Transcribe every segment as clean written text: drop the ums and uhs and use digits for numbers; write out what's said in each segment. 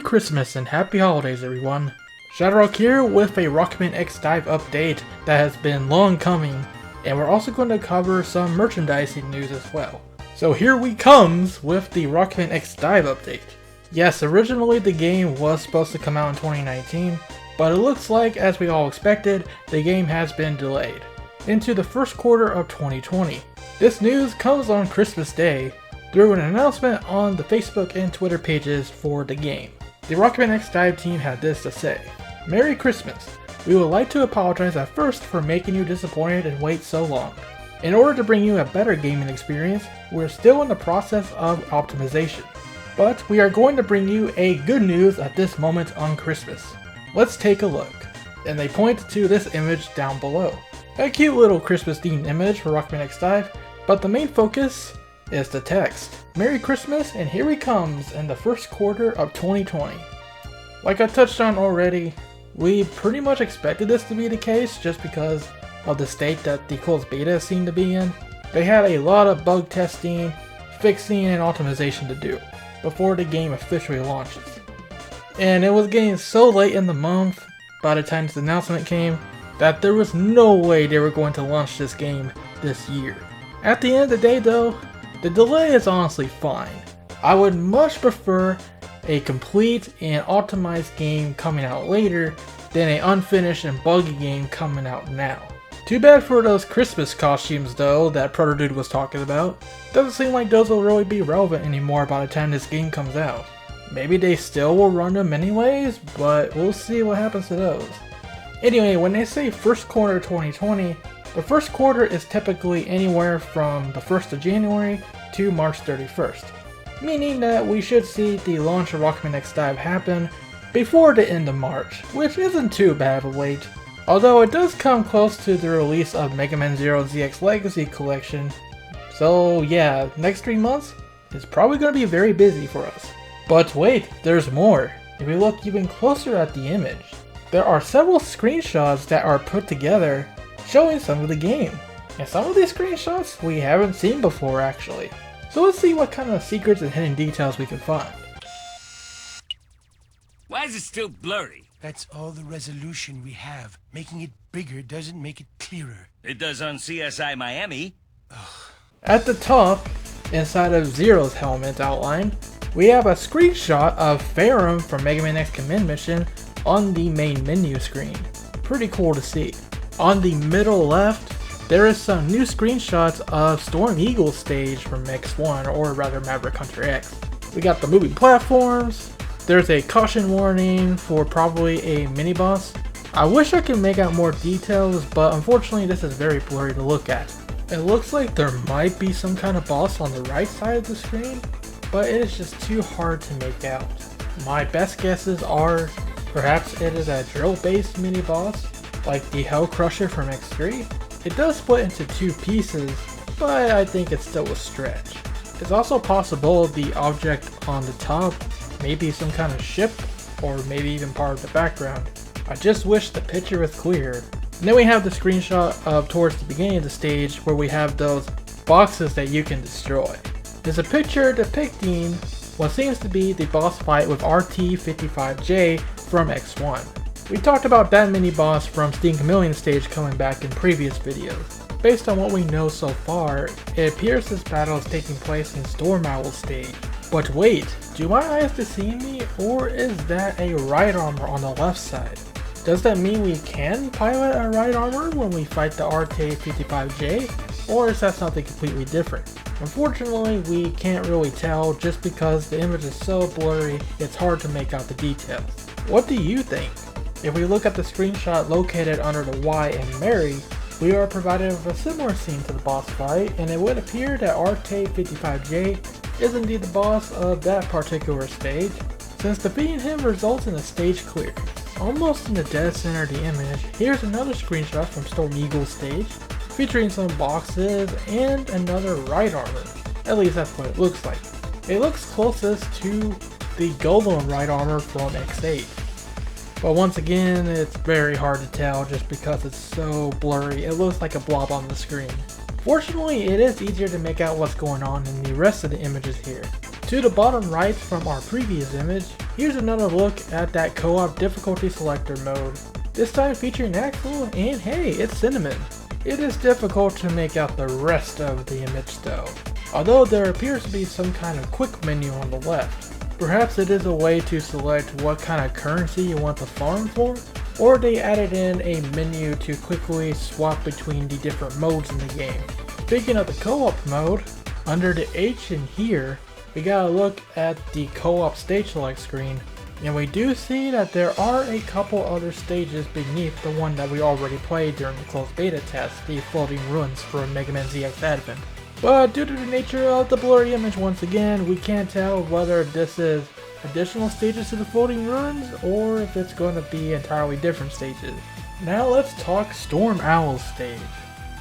Christmas and Happy Holidays, everyone. ShadowRock here with a Rockman X DiVE update that has been long coming, and we're also going to cover some merchandising news as well. So here we comes with the Rockman X DiVE update. Yes, originally the game was supposed to come out in 2019, but it looks like, as we all expected, the game has been delayed into the first quarter of 2020. This news comes on Christmas Day through an announcement on the Facebook and Twitter pages for the game. The Rockman X DiVE team had this to say: "Merry Christmas. We would like to apologize at first for making you disappointed and wait so long. In order to bring you a better gaming experience, we're still in the process of optimization. But we are going to bring you a good news at this moment on Christmas. Let's take a look." And they point to this image down below. A cute little Christmas themed image for Rockman X DiVE, but the main focus is the text. Merry Christmas, and here he comes in the first quarter of 2020. Like I touched on already, we pretty much expected this to be the case just because of the state that the closed beta seemed to be in. They had a lot of bug testing, fixing, and optimization to do before the game officially launches. And it was getting so late in the month by the time this announcement came that there was no way they were going to launch this game this year. At the end of the day though, the delay is honestly fine. I would much prefer a complete and optimized game coming out later than an unfinished and buggy game coming out now. Too bad for those Christmas costumes though that Protodude was talking about. Doesn't seem like those will really be relevant anymore by the time this game comes out. Maybe they still will run them anyways, but we'll see what happens to those. Anyway, when they say first quarter 2020, the first quarter is typically anywhere from the 1st of January to March 31st, meaning that we should see the launch of Rockman X DiVE happen before the end of March, which isn't too bad of a wait, although it does come close to the release of Mega Man ZX Legacy Collection, so yeah, next 3 months is probably going to be very busy for us. But wait, there's more. If we look even closer at the image, there are several screenshots that are put together showing some of the game. And some of these screenshots we haven't seen before actually. So let's see what kind of secrets and hidden details we can find. Why is it still blurry? That's all the resolution we have. Making it bigger doesn't make it clearer. It does on CSI Miami. At the top, inside of Zero's helmet outline, we have a screenshot of Ferrum from Mega Man X Command Mission on the main menu screen. Pretty cool to see. On the middle left, there is some new screenshots of Storm Eagle's stage from X1, or rather Maverick Hunter X. We got the moving platforms. There's a caution warning for probably a mini-boss. I wish I could make out more details, but unfortunately this is very blurry to look at. It looks like there might be some kind of boss on the right side of the screen, but it is just too hard to make out. My best guesses are perhaps it is a drill-based mini-boss, like the Hell Crusher from X3. It does split into 2 pieces, but I think it's still a stretch. It's also possible the object on the top may be some kind of ship, or maybe even part of the background. I just wish the picture was clear. And then we have the screenshot of towards the beginning of the stage where we have those boxes that you can destroy. There's a picture depicting what seems to be the boss fight with RT-55J from X1. We talked about that mini-boss from Steam Chameleon stage coming back in previous videos. Based on what we know so far, it appears this battle is taking place in Storm Owl's stage. But wait, do my eyes deceive me, or is that a right armor on the left side? Does that mean we can pilot a right armor when we fight the RT-55J, or is that something completely different? Unfortunately, we can't really tell just because the image is so blurry, it's hard to make out the details. What do you think? If we look at the screenshot located under the Y in Mary, we are provided with a similar scene to the boss fight, and it would appear that RT-55J is indeed the boss of that particular stage, since defeating him results in a stage clear. Almost in the dead center of the image, here's another screenshot from Storm Eagle's stage, featuring some boxes and another right armor. At least that's what it looks like. It looks closest to the Golem right armor from X8. But once again, it's very hard to tell just because it's so blurry. It looks like a blob on the screen. Fortunately, it is easier to make out what's going on in the rest of the images here. To the bottom right from our previous image, here's another look at that co-op difficulty selector mode. This time featuring Axel, and hey, it's Cinnamon. It is difficult to make out the rest of the image though, although there appears to be some kind of quick menu on the left. Perhaps it is a way to select what kind of currency you want to farm for, or they added in a menu to quickly swap between the different modes in the game. Speaking of the co-op mode, under the H in here, we got a look at the co-op stage select screen, and we do see that there are a couple other stages beneath the one that we already played during the closed beta test, the floating ruins for MegaQuint ZX Advent. But due to the nature of the blurry image once again, we can't tell whether this is additional stages to the floating ruins or if it's going to be entirely different stages. Now let's talk Storm Owl's stage.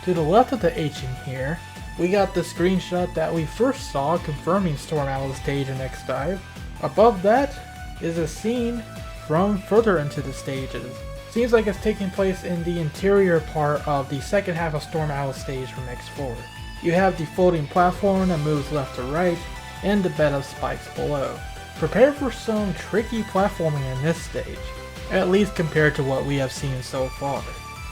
To the left of the H in here, we got the screenshot that we first saw confirming Storm Owl's stage in X DiVE. Above that is a scene from further into the stages. Seems like it's taking place in the interior part of the second half of Storm Owl's stage from X4. You have the floating platform that moves left to right, and the bed of spikes below. Prepare for some tricky platforming in this stage, at least compared to what we have seen so far.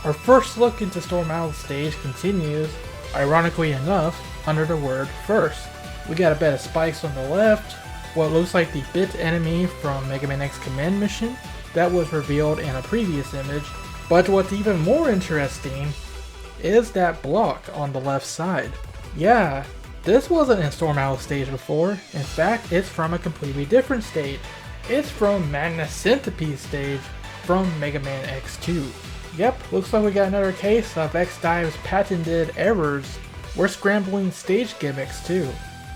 Our first look into Storm Owl's stage continues, ironically enough, under the word first. We got a bed of spikes on the left, what looks like the bit enemy from MegaQuint X command mission that was revealed in a previous image, but what's even more interesting is that block on the left side. Yeah, this wasn't in Storm Owl's stage before. In fact, it's from a completely different stage. It's from Madness Centipede's stage from Mega Man X2. Yep, looks like we got another case of X DiVE's patented errors. We're scrambling stage gimmicks too.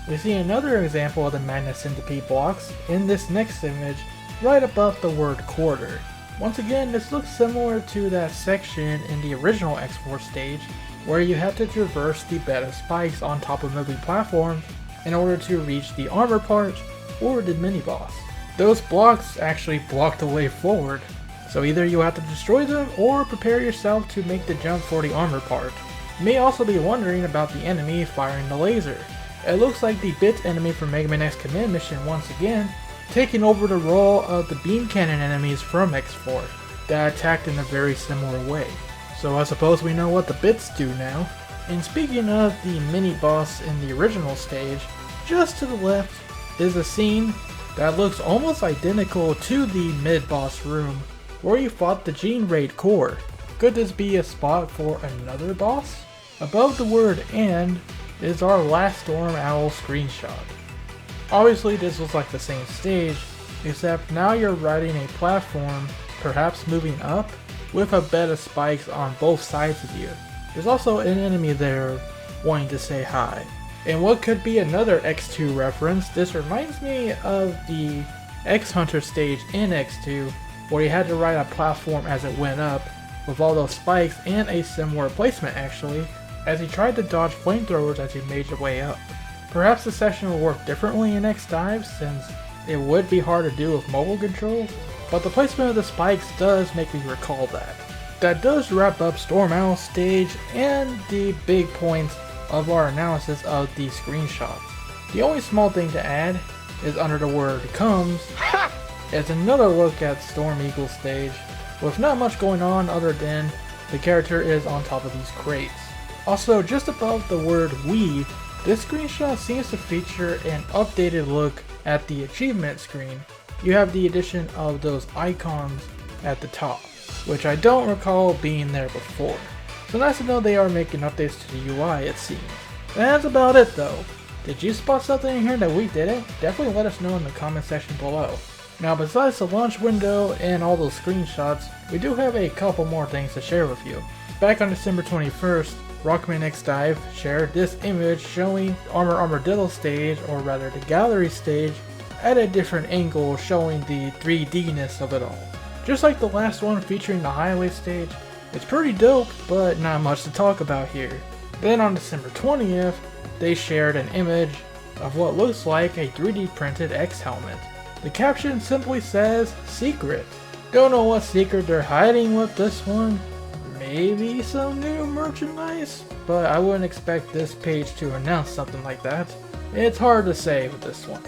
We see another example of the Madness Centipede blocks in this next image, right above the word quarter. Once again, this looks similar to that section in the original X4 stage, where you had to traverse the bed of spikes on top of moving platforms in order to reach the armor part or the mini-boss. Those blocks actually block the way forward, so either you have to destroy them or prepare yourself to make the jump for the armor part. You may also be wondering about the enemy firing the laser. It looks like the bit enemy from MegaQuint X command mission once again, taking over the role of the beam cannon enemies from X4 that attacked in a very similar way. So I suppose we know what the bits do now. And speaking of the mini boss in the original stage, just to the left is a scene that looks almost identical to the mid-boss room where you fought the Gene Raid core. Could this be a spot for another boss? Above the word "and" is our last Storm Owl screenshot. Obviously this looks like the same stage, except now you're riding a platform, perhaps moving up, with a bed of spikes on both sides of you. There's also an enemy there wanting to say hi. And what could be another X2 reference, this reminds me of the X-Hunter stage in X2, where you had to ride a platform as it went up, with all those spikes and a similar placement actually, as you tried to dodge flamethrowers as you made your way up. Perhaps the session will work differently in X DiVE since it would be hard to do with mobile controls, but the placement of the spikes does make me recall that. That does wrap up Storm Owl's stage and the big points of our analysis of the screenshots. The only small thing to add is under the word "comes" is another look at Storm Eagle's stage, with not much going on other than the character is on top of these crates. Also, just above the word "we," this screenshot seems to feature an updated look at the achievement screen. You have the addition of those icons at the top, which I don't recall being there before. So nice to know they are making updates to the UI, it seems. That's about it though. Did you spot something in here that we didn't? Definitely let us know in the comment section below. Now besides the launch window and all those screenshots, we do have a couple more things to share with you. Back on December 21st, Rockman X DiVE shared this image showing Armadillo stage, or rather the gallery stage, at a different angle showing the 3D-ness of it all. Just like the last one featuring the highway stage, it's pretty dope, but not much to talk about here. Then on December 20th, they shared an image of what looks like a 3D printed X helmet. The caption simply says, "Secret." Don't know what secret they're hiding with this one. Maybe some new merchandise? But I wouldn't expect this page to announce something like that. It's hard to say with this one.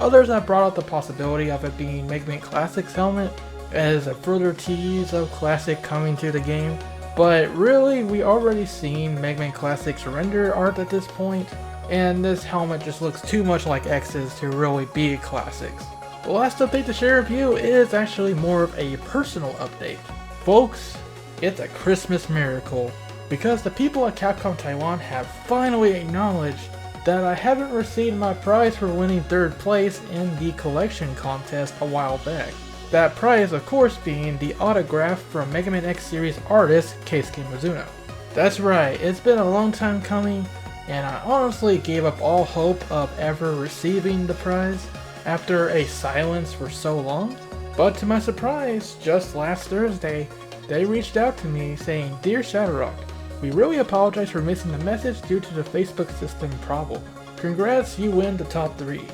Others have brought up the possibility of it being MegaQuint Classic's helmet as a further tease of Classic coming to the game, but really we already seen MegaQuint Classic's render art at this point, and this helmet just looks too much like X's to really be Classic's. The last update to share with you is actually more of a personal update. Folks, it's a Christmas miracle, because the people at Capcom Taiwan have finally acknowledged that I haven't received my prize for winning 3rd place in the collection contest a while back. That prize of course being the autograph from Mega Man X series artist Keisuke Mizuno. That's right, it's been a long time coming, and I honestly gave up all hope of ever receiving the prize after a silence for so long. But to my surprise, just last Thursday, they reached out to me saying, "Dear ShadowRock, we really apologize for missing the message due to the Facebook system problem. Congrats, you win the top 3.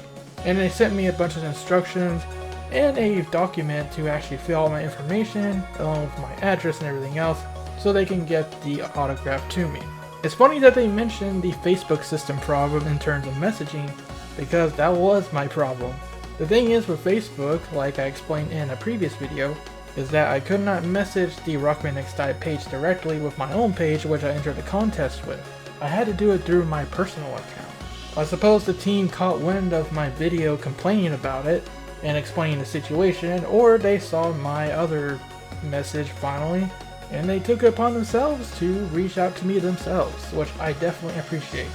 And they sent me a bunch of instructions and a document to actually fill out my information along with my address and everything else so they can get the autograph to me. It's funny that they mentioned the Facebook system problem in terms of messaging, because that was my problem. The thing is with Facebook, like I explained in a previous video, is that I could not message the Rockman X DiVE page directly with my own page which I entered the contest with. I had to do it through my personal account. I suppose the team caught wind of my video complaining about it and explaining the situation, or they saw my other message finally and they took it upon themselves to reach out to me themselves, which I definitely appreciate.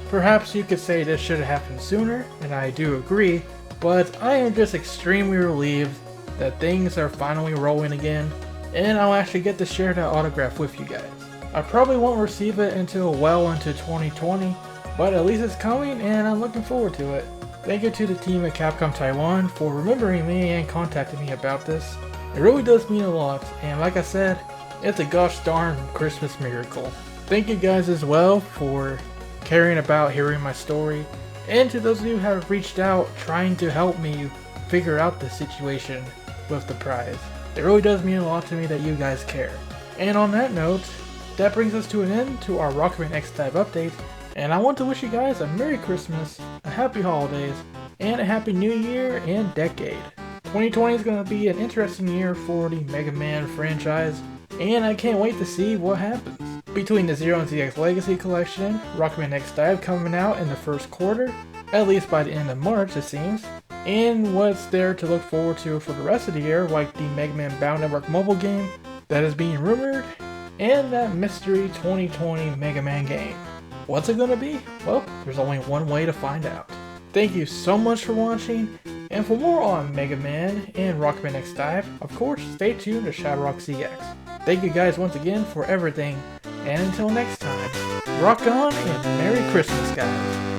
Perhaps you could say this should have happened sooner, and I do agree, but I am just extremely relieved that things are finally rolling again, and I'll actually get to share that autograph with you guys. I probably won't receive it until well into 2020, but at least it's coming and I'm looking forward to it. Thank you to the team at Capcom Taiwan for remembering me and contacting me about this. It really does mean a lot, and like I said, it's a gosh darn Christmas miracle. Thank you guys as well for caring about hearing my story, and to those of you who have reached out trying to help me figure out the situation with the prize. It really does mean a lot to me that you guys care. And on that note, that brings us to an end to our Rockman X DiVE update, and I want to wish you guys a Merry Christmas, a Happy Holidays, and a Happy New Year and decade. 2020 is going to be an interesting year for the Mega Man franchise, and I can't wait to see what happens. Between the Zero and ZX Legacy Collection, Rockman X DiVE coming out in the first quarter, at least by the end of March it seems, and what's there to look forward to for the rest of the year, like the Mega Man Battle Network mobile game that is being rumored, and that mystery 2020 Mega Man game. What's it gonna be? Well, there's only one way to find out. Thank you so much for watching, and for more on Mega Man and Rockman X DiVE, of course, stay tuned to ShadowRockZX. Thank you guys once again for everything, and until next time, rock on and Merry Christmas, guys!